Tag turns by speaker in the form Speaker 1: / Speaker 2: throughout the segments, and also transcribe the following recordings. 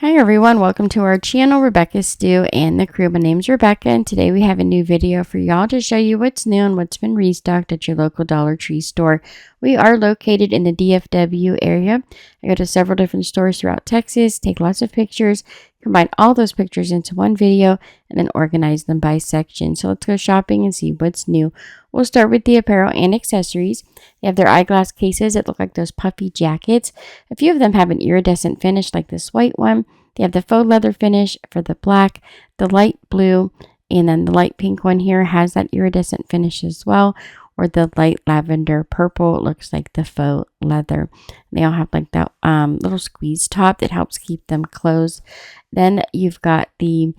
Speaker 1: Hi everyone, welcome to our channel, Rebecca Stew and the crew. My name's Rebecca and today we have a new video for y'all to show you what's new and what's been restocked at your local Dollar Tree store. We are located in the DFW area. I go to several different stores throughout Texas, take lots of pictures, combine all those pictures into one video, and then organize them by section. So let's go shopping and see what's new. We'll start with the apparel and accessories. They have their eyeglass cases that look like those puffy jackets. A few of them have an iridescent finish like this white one. They have the faux leather finish for the black, the light blue, and then the light pink one here has that iridescent finish as well, or the light lavender purple looks like the faux leather. They all have like that little squeeze top that helps keep them closed. Then you've got the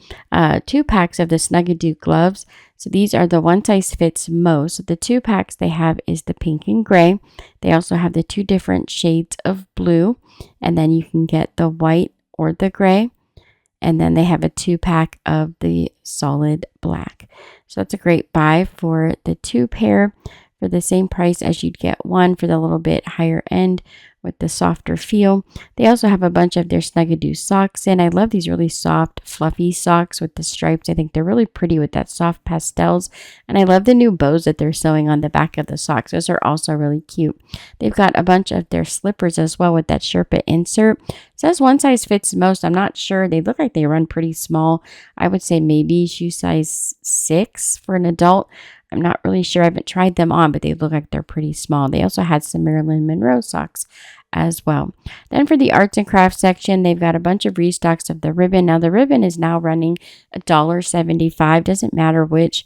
Speaker 1: 2 packs of the Snuggadoo gloves. So these are the one size fits most. The 2 packs they have is the pink and gray. They also have the 2 different shades of blue, and then you can get the white or the gray. And then they have a 2 pack of the solid black. So that's a great buy for the 2 pair for the same price as you'd get one for the little bit higher end with the softer feel. They also have a bunch of their Snuggadoo socks in. I love these really soft, fluffy socks with the stripes. I think they're really pretty with that soft pastels. And I love the new bows that they're sewing on the back of the socks. Those are also really cute. They've got a bunch of their slippers as well with that Sherpa insert. It says one size fits most. I'm not sure. They look like they run pretty small. I would say maybe shoe size 6 for an adult. I'm not really sure. I haven't tried them on, but they look like they're pretty small. They also had some Marilyn Monroe socks as well. Then for the arts and crafts section, they've got a bunch of restocks of the ribbon. Now the ribbon is now running $1.75. Doesn't matter which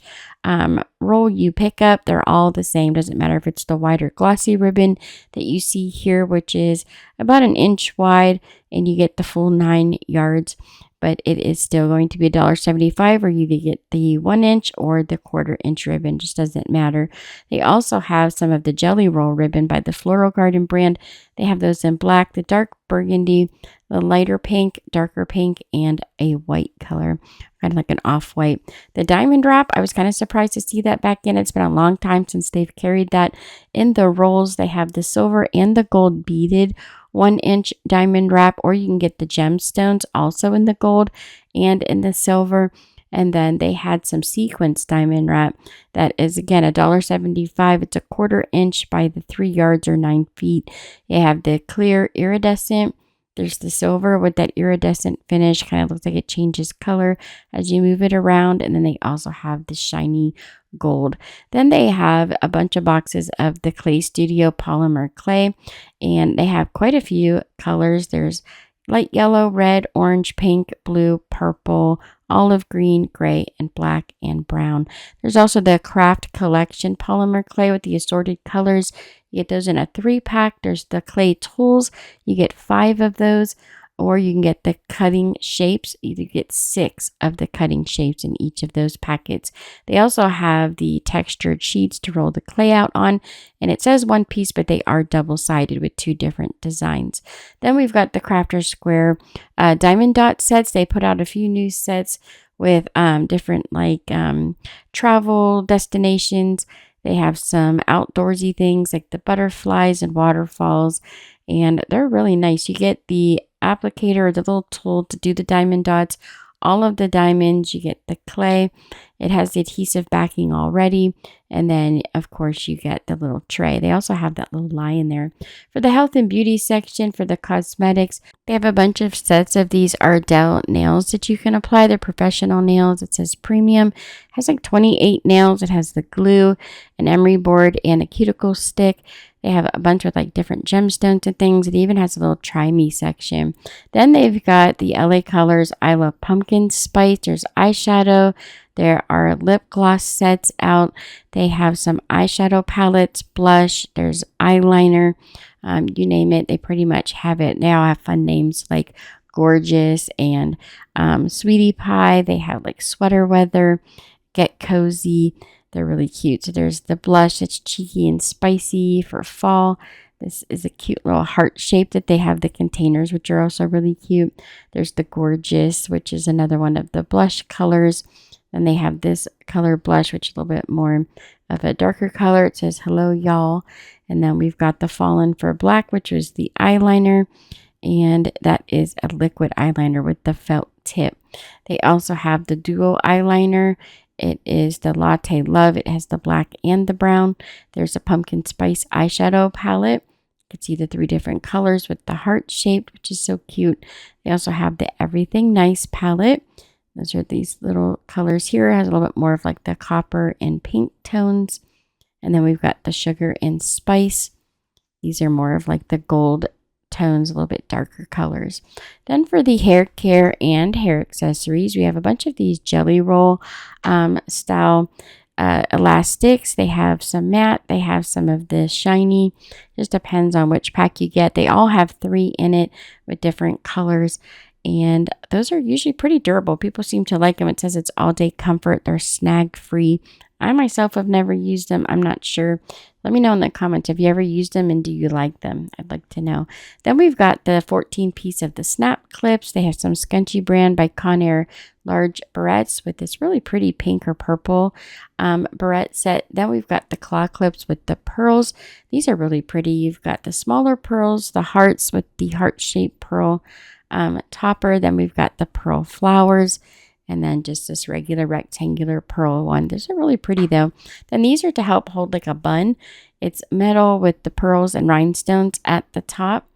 Speaker 1: roll you pick up. They're all the same. Doesn't matter if it's the white or glossy ribbon that you see here, which is about 1 inch wide, and you get the full 9 yards. But it is still going to be $1.75, or you either get the 1 inch or the 1/4 inch ribbon. Just doesn't matter. They also have some of the Jelly Roll ribbon by the Floral Garden brand. They have those in black, the dark burgundy, the lighter pink, darker pink, and a white color, kind of like an off-white. The diamond wrap, I was kind of surprised to see that back in. It's been a long time since they've carried that in the rolls. They have the silver and the gold beaded 1 inch diamond wrap, or you can get the gemstones also in the gold and in the silver. And then they had some sequence diamond wrap that is again $1.75. It's a 1/4 inch by the 3 yards or 9 feet. They have the clear iridescent. There's the silver with that iridescent finish. Kind of looks like it changes color as you move it around. And then they also have the shiny gold. Then they have a bunch of boxes of the Clay Studio polymer clay. And they have quite a few colors. There's light yellow, red, orange, pink, blue, purple, olive green, gray, and black and brown. There's also the Craft Collection polymer clay with the assorted colors. You get those in a 3 pack. There's the clay tools. You get 5 of those, or you can get the cutting shapes. You get 6 of the cutting shapes in each of those packets. They also have the textured sheets to roll the clay out on, and it says 1 piece, but they are double-sided with 2 different designs. Then we've got the Crafter Square diamond dot sets. They put out a few new sets with different travel destinations. They have some outdoorsy things like the butterflies and waterfalls, and they're really nice. You get the applicator or the little tool to do the diamond dots, all of the diamonds, you get the clay. It has the adhesive backing already, and then of course you get the little tray. They also have that little lion there. For the health and beauty section, for the cosmetics, they have a bunch of sets of these Ardell nails that you can apply. They're professional nails. It says premium. It has like 28 nails. It has the glue, an emery board, and a cuticle stick. They have a bunch with like different gemstones and things. It even has a little try me section. Then they've got the LA Colors I Love Pumpkin Spice. There's eyeshadow. There are lip gloss sets out. They have some eyeshadow palettes, blush. There's eyeliner. You name it, they pretty much have it. They all have fun names like Gorgeous and Sweetie Pie. They have like Sweater Weather, Get Cozy. They're really cute. So there's the blush that's cheeky and spicy for fall. This is a cute little heart shape that they have the containers, which are also really cute. There's the Gorgeous, which is another one of the blush colors. Then they have this color blush, which is a little bit more of a darker color. It says, hello, y'all. And then we've got the Fallen for Black, which was the eyeliner. and that is a liquid eyeliner with the felt tip. They also have the duo eyeliner. It is the Latte Love. It has the black and the brown. There's a pumpkin spice eyeshadow palette. You can see the 3 different colors with the heart shaped, which is so cute. They also have the Everything Nice palette. Those are these little colors here. It has a little bit more of like the copper and pink tones. And then we've got the Sugar and Spice. These are more of like the gold tones, a little bit darker colors. Then for the hair care and hair accessories, we have a bunch of these jelly roll style elastics. They have some matte, they have some of the shiny. Just depends on which pack you get. They all have 3 in it with different colors, and those are usually pretty durable. People seem to like them. It says it's all day comfort. They're snag free. I myself have never used them. I'm not sure. Let me know in the comments. Have you ever used them and do you like them? I'd like to know. Then we've got the 14 piece of the snap clips. They have some Scunchie brand by Conair large barrettes with this really pretty pink or purple barrette set. Then we've got the claw clips with the pearls. These are really pretty. You've got the smaller pearls, the hearts with the heart-shaped pearl topper. Then we've got the pearl flowers. And then just this regular rectangular pearl one. These are really pretty though. Then these are to help hold like a bun. It's metal with the pearls and rhinestones at the top.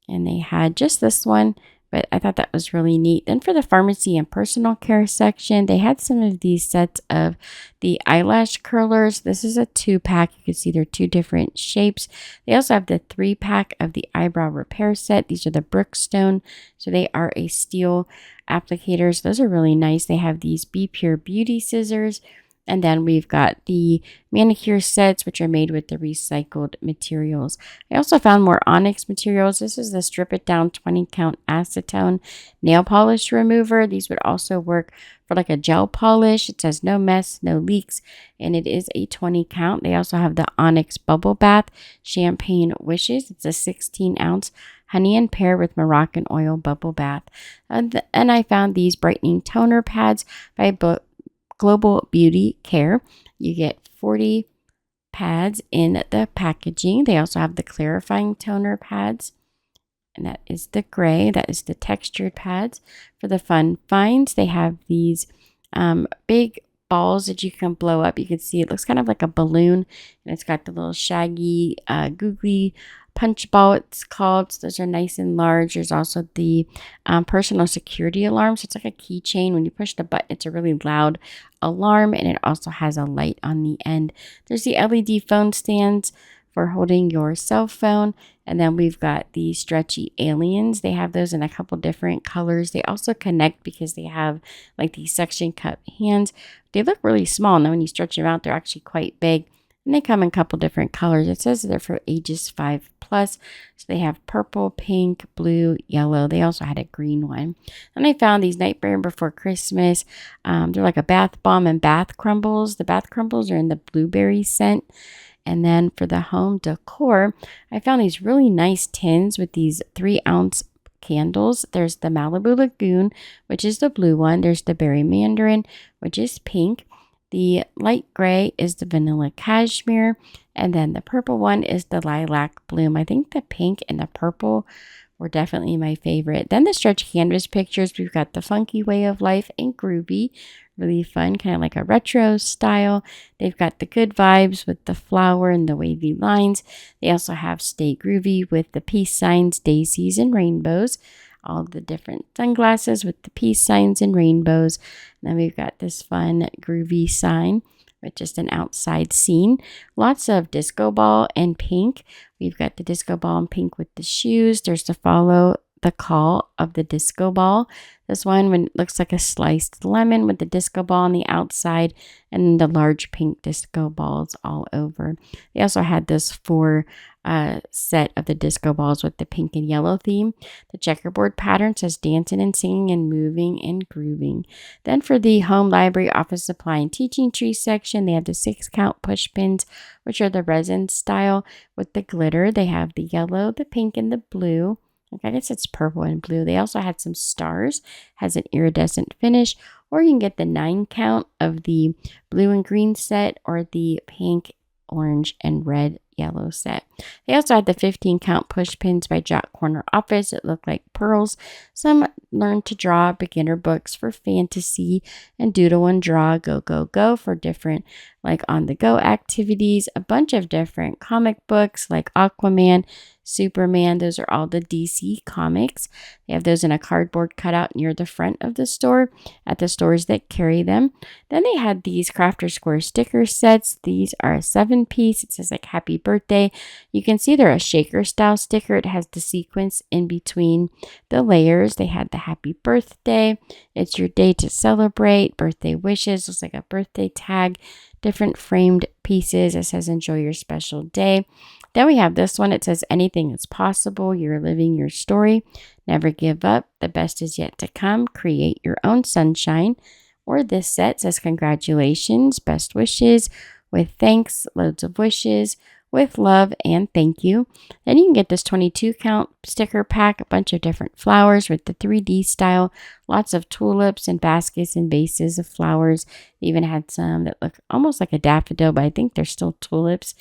Speaker 1: And they had just this one, but I thought that was really neat. Then for the pharmacy and personal care section, they had some of these sets of the eyelash curlers. This is a 2-pack. You can see they're 2 different shapes. They also have the 3-pack of the eyebrow repair set. These are the Brookstone. So they are a steel applicators. Those are really nice. They have these Be Pure beauty scissors. And then we've got the manicure sets, which are made with the recycled materials. I also found more onyx materials. This is the Strip It Down 20 count acetone nail polish remover. These would also work for like a gel polish. It says no mess, no leaks, and it is a 20 count. They also have the Onyx Bubble Bath Champagne Wishes. It's a 16 ounce honey and pear with Moroccan oil bubble bath. And I found these brightening toner pads by Global Beauty Care. You get 40 pads in the packaging. They also have the clarifying toner pads, and that is the gray. That is the textured pads. For the fun finds, they have these big balls that you can blow up. You can see it looks kind of like a balloon, and it's got the little shaggy, googly punch ball, it's called. So those are nice and large. There's also the personal security alarm. So it's like a keychain. When you push the button, it's a really loud alarm, and it also has a light on the end. There's the LED phone stands for holding your cell phone. And then we've got the stretchy aliens. They have those in a couple different colors. They also connect because they have like these suction cup hands. They look really small. Now when you stretch them out, they're actually quite big. And they come in a couple different colors. It says they're for ages 5+. So they have purple, pink, blue, yellow. They also had a green one. Then I found these Nightmare Before Christmas. They're like a bath bomb and bath crumbles. The bath crumbles are in the blueberry scent. And then for the home decor, I found these really nice tins with these 3-ounce candles. There's the Malibu Lagoon, which is the blue one. There's the Berry Mandarin, which is pink. The light gray is the Vanilla Cashmere, and then the purple one is the Lilac Bloom. I think the pink and the purple were definitely my favorite. Then the stretch canvas pictures, we've got the Funky Way of Life and Groovy. Really fun, kind of like a retro style. They've got the Good Vibes with the flower and the wavy lines. They also have Stay Groovy with the peace signs, daisies, and rainbows. All the different sunglasses with the peace signs and rainbows. And then we've got this fun groovy sign with just an outside scene. Lots of disco ball and pink. We've got the disco ball and pink with the shoes. There's the Follow the Call of the Disco Ball. This one looks like a sliced lemon with the disco ball on the outside and the large pink disco balls all over. They also had this 4 set of the disco balls with the pink and yellow theme. The checkerboard pattern says dancing and singing and moving and grooving. Then for the home, library, office supply, and teaching tree section, they have the 6-count push pins, which are the resin style with the glitter. They have the yellow, the pink, and the blue. I guess it's purple and blue. They also had some stars, has an iridescent finish, or you can get the 9-count of the blue and green set or the pink, orange, and red yellow set. They also had the 15 count push pins by Jot Corner Office. It looked like pearls. Some learn to draw beginner books for fantasy, and doodle and draw go go go for different like on the go activities. A bunch of different comic books like Aquaman, Superman. Those are all the DC comics. They have those in a cardboard cutout near the front of the store at the stores that carry them. Then they had these Crafter Square sticker sets. These are a 7-piece. It says like happy birthday. You can see they're a shaker style sticker. It has the sequence in between the layers. They had the happy birthday. It's your day to celebrate. Birthday wishes. Looks like a birthday tag. Different framed pieces. It says enjoy your special day. Then we have this one. It says anything is possible. You're living your story. Never give up. The best is yet to come. Create your own sunshine. Or this set says congratulations, best wishes, with thanks, loads of wishes, with love and thank you. Then you can get this 22 count sticker pack, a bunch of different flowers with the 3D style, lots of tulips and baskets and vases of flowers. They even had some that look almost like a daffodil, but I think they're still tulips.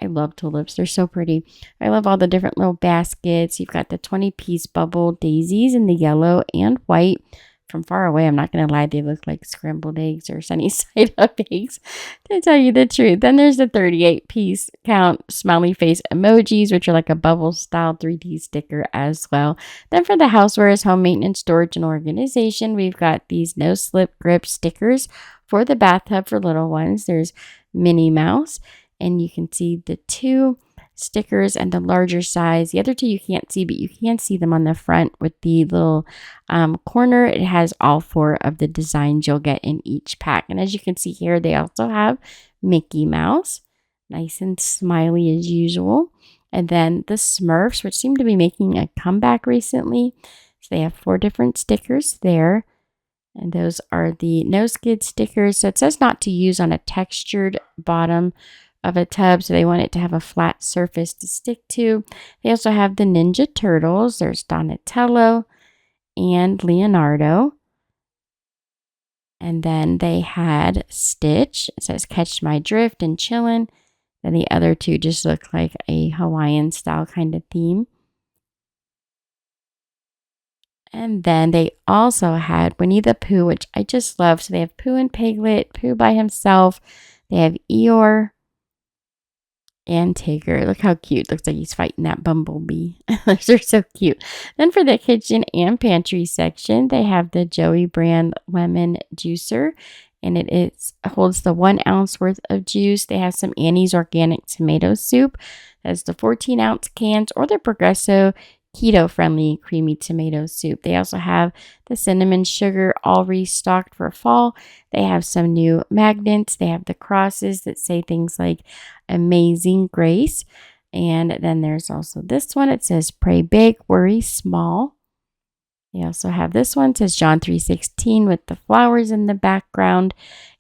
Speaker 1: I love tulips. They're so pretty. I love all the different little baskets. You've got the 20-piece bubble daisies in the yellow and white. From far away, I'm not going to lie, they look like scrambled eggs or sunny side up eggs, to tell you the truth. Then there's the 38-piece count smiley face emojis, which are like a bubble style 3D sticker as well. Then for the Housewares, home maintenance, storage, and organization, we've got these no slip grip stickers for the bathtub for little ones. There's Minnie Mouse, and you can see the 2 stickers and the larger size. The other 2 you can't see, but you can see them on the front with the little corner. It has all 4 of the designs you'll get in each pack. And as you can see here, they also have Mickey Mouse, nice and smiley as usual. And then the Smurfs, which seem to be making a comeback recently. So they have 4 different stickers there. And those are the no skid stickers. So it says not to use on a textured bottom of a tub, so they want it to have a flat surface to stick to. They also have the Ninja Turtles. There's Donatello and Leonardo. And then they had Stitch. It says catch my drift and chillin'. Then the other 2 just look like a Hawaiian style kind of theme. And then they also had Winnie the Pooh, which I just love. So they have Pooh and Piglet, Pooh by himself. They have Eeyore and Tigger. Look how cute. Looks like he's fighting that bumblebee. Those are so cute. Then for the kitchen and pantry section, they have the Joey brand lemon juicer, and it holds the 1 ounce worth of juice. They have some Annie's organic tomato soup. That's the 14-ounce cans, or the Progresso keto-friendly creamy tomato soup. They also have the cinnamon sugar, all restocked for fall. They have some new magnets. They have the crosses that say things like Amazing Grace. And then there's also this one. It says pray big, worry small. They also have this one. It says John 3:16 with the flowers in the background.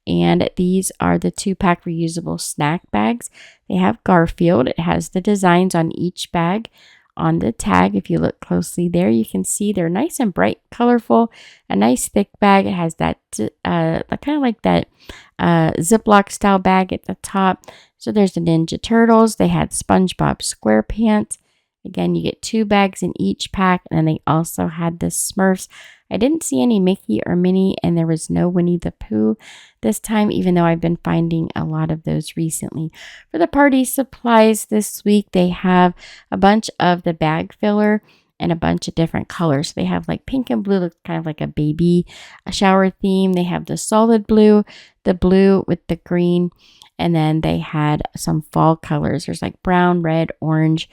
Speaker 1: And these are the 2-pack reusable snack bags. They have Garfield. It has the designs on each bag. On the tag, if you look closely there, you can see they're nice and bright, colorful, a nice thick bag. It has that kind of like that Ziploc style bag at the top. So there's the Ninja Turtles. They had SpongeBob SquarePants. Again, you get 2 bags in each pack, and then they also had the Smurfs. I didn't see any Mickey or Minnie, and there was no Winnie the Pooh this time, even though I've been finding a lot of those recently. For the party supplies this week, they have a bunch of the bag filler and a bunch of different colors. They have like pink and blue, looks kind of like a shower theme. They have the solid blue, the blue with the green, and then they had some fall colors. There's like brown, red, orange.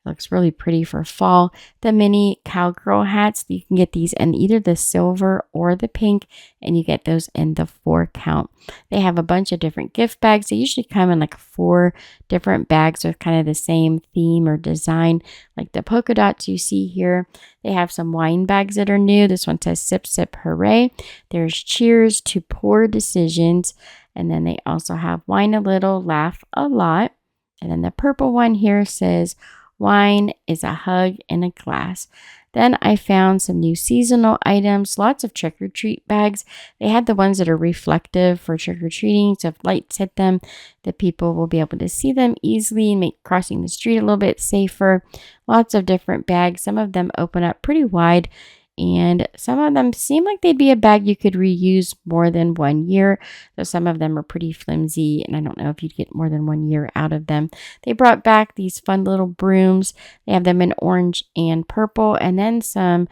Speaker 1: Looks really pretty for fall. The mini cowgirl hats, you can get these in either the silver or the pink, and you get those in the 4 count. They have a bunch of different gift bags. They usually come in like 4 different bags with kind of the same theme or design, like the polka dots you see here. They have some wine bags that are new. This one says sip, sip, hooray. There's cheers to poor decisions. And then they also have wine a little, laugh a lot. And then the purple one here says wine is a hug in a glass. Then I found some new seasonal items, lots of trick-or-treat bags. They had the ones that are reflective for trick-or-treating, so if lights hit them, the people will be able to see them easily and make crossing the street a little bit safer. Lots of different bags. Some of them open up pretty wide, and some of them seem like they'd be a bag you could reuse more than 1 year. So some of them are pretty flimsy, and I don't know if you'd get more than 1 year out of them. They brought back these fun little brooms. They have them in orange and purple, and then some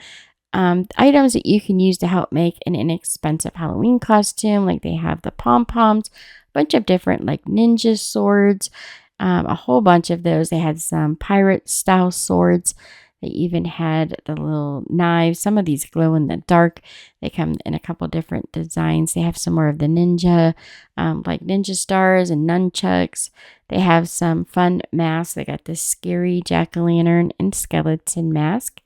Speaker 1: items that you can use to help make an inexpensive Halloween costume. Like they have the pom-poms, a bunch of different like ninja swords, a whole bunch of those. They had some pirate style swords. They even had the little knives. Some of these glow in the dark. They come in a couple different designs. They have some more of the ninja, like ninja stars and nunchucks. They have some fun masks. They got this scary jack-o'-lantern and skeleton mask.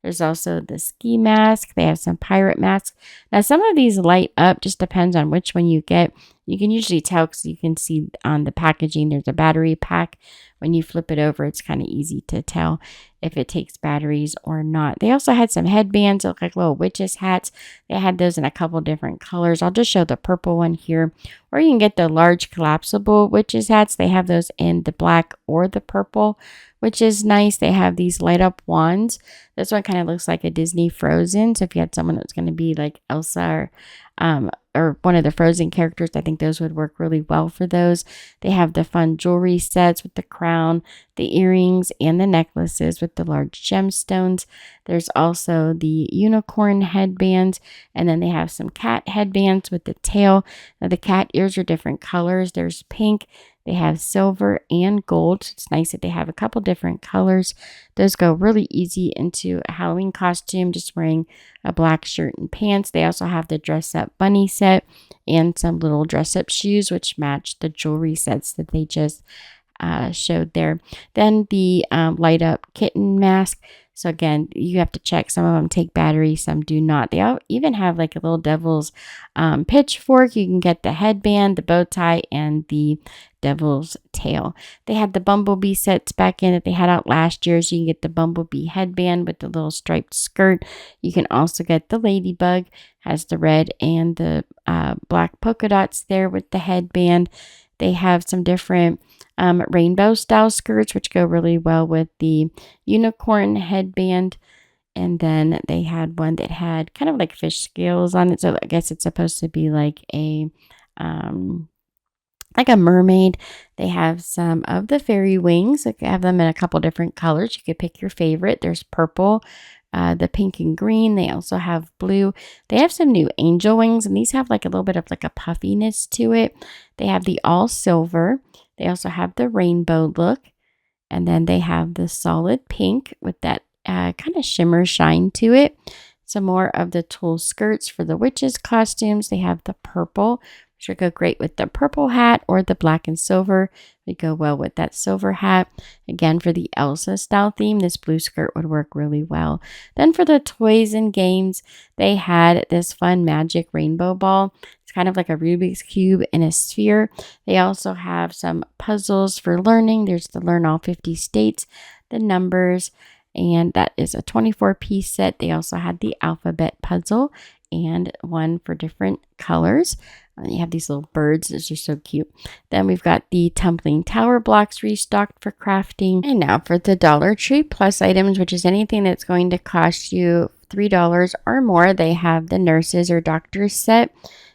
Speaker 1: There's also the ski mask. They have some pirate masks. Now, some of these light up, just depends on which one you get. You can usually tell because you can see on the packaging there's a battery pack. When you flip it over, it's kind of easy to tell if it takes batteries or not. They also had some headbands that look like little witches' hats. They had those in a couple different colors. I'll just show the purple one here. Or you can get the large collapsible witches' hats. They have those in the black or the purple, which is nice. They have these light up wands. This one kind of looks like a Disney Frozen. So if you had someone that's going to be like Elsa or one of the Frozen characters, I think those would work really well for those. They have the fun jewelry sets with the crown, the earrings, and the necklaces with the large gemstones. There's also the unicorn headbands, and then they have some cat headbands with the tail. Now the cat ears are different colors. There's pink. They have silver and gold. So it's nice that they have a couple different colors. Those go really easy into a Halloween costume, just wearing a black shirt and pants. They also have the dress up bunny set and some little dress up shoes, which match the jewelry sets that they just showed there. Then the light up kitten mask. So again, you have to check. Some of them take batteries, some do not. They all even have like a little devil's pitchfork. You can get the headband, the bow tie, and the devil's tail. They had the bumblebee sets back in that they had out last year. So you can get the bumblebee headband with the little striped skirt. You can also get the ladybug, has the red and the black polka dots there with the headband. They have some different rainbow style skirts, which go really well with the unicorn headband. And then they had one that had kind of like fish scales on it. So I guess it's supposed to be like a mermaid. They have some of the fairy wings. They have them in a couple different colors. You could pick your favorite. There's purple, the pink and green. They also have blue. They have some new angel wings, and these have like a little bit of like a puffiness to it. They have the all silver. They also have the rainbow look, and then they have the solid pink with that kind of shimmer shine to it. Some more of the tulle skirts for the witches costumes. They have the purple, which would go great with the purple hat, or the black and silver would go well with that silver hat. Again, for the Elsa style theme, this blue skirt would work really well. Then for the toys and games, they had this fun magic rainbow ball. It's kind of like a Rubik's Cube in a sphere. They also have some puzzles for learning. There's the Learn All 50 States, the numbers, and that is a 24-piece set. They also had the alphabet puzzle and one for different colors. You have these little birds. Those are so cute. Then we've got the tumbling tower blocks restocked for crafting. And now for the Dollar Tree Plus items, which is anything that's going to cost you $3 or more. They have the nurses or doctors set.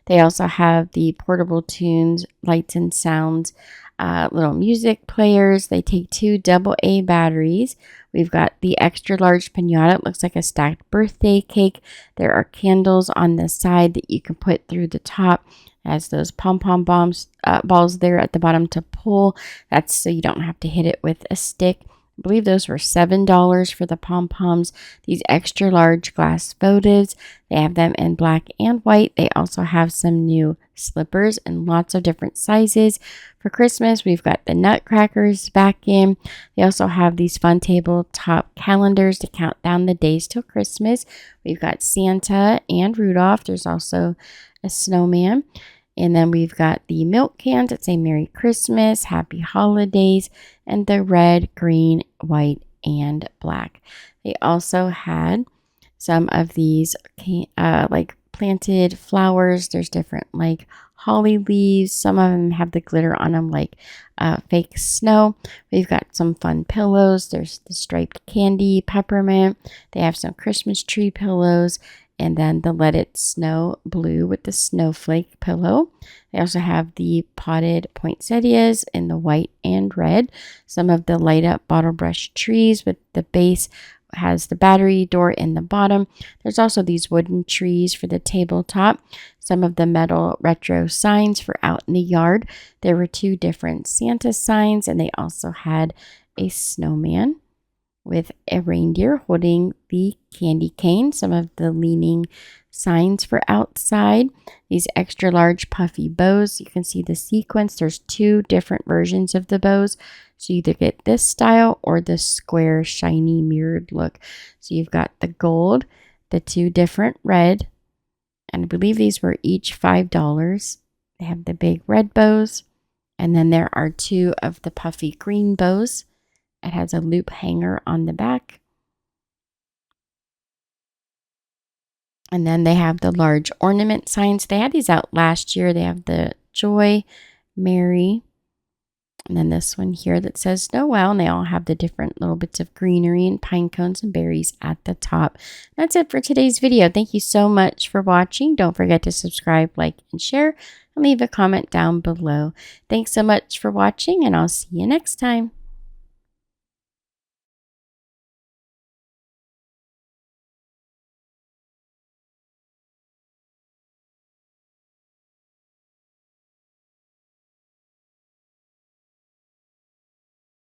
Speaker 1: They also have the portable tunes, lights and sounds, little music players. They take 2 AA batteries. We've got the extra large piñata. It looks like a stacked birthday cake. There are candles on the side that you can put through the top. It has those pom-pom balls there at the bottom to pull. That's so you don't have to hit it with a stick. I believe those were $7 for the pom-poms. These extra large glass votives, they have them in black and white. They also have some new slippers in lots of different sizes. For Christmas, we've got the nutcrackers back in. They also have these fun tabletop calendars to count down the days till Christmas. We've got Santa and Rudolph. There's also a snowman. And then we've got the milk cans that say Merry Christmas, Happy Holidays, and the red, green, white, and black. They also had some of these like planted flowers. There's different like holly leaves. Some of them have the glitter on them like fake snow. We've got some fun pillows. There's the striped candy peppermint. They have some Christmas tree pillows, and then the Let It Snow blue with the snowflake pillow. They also have the potted poinsettias in the white and red. Some of the light up bottle brush trees with the base has the battery door in the bottom. There's also these wooden trees for the tabletop. Some of the metal retro signs for out in the yard. There were 2 different Santa signs, and they also had a snowman with a reindeer holding the candy cane. Some of the leaning signs for outside. These extra large puffy bows. You can see the sequence. There's 2 different versions of the bows. So you either get this style or the square, shiny, mirrored look. So you've got the gold, the 2 different red, and I believe these were each $5. They have the big red bows, and then there are 2 of the puffy green bows. It has a loop hanger on the back. And then they have the large ornament signs. They had these out last year. They have the Joy, Mary, and then this one here that says Noel. And they all have the different little bits of greenery and pine cones and berries at the top. That's it for today's video. Thank you so much for watching. Don't forget to subscribe, like, and share, and leave a comment down below. Thanks so much for watching, and I'll see you next time.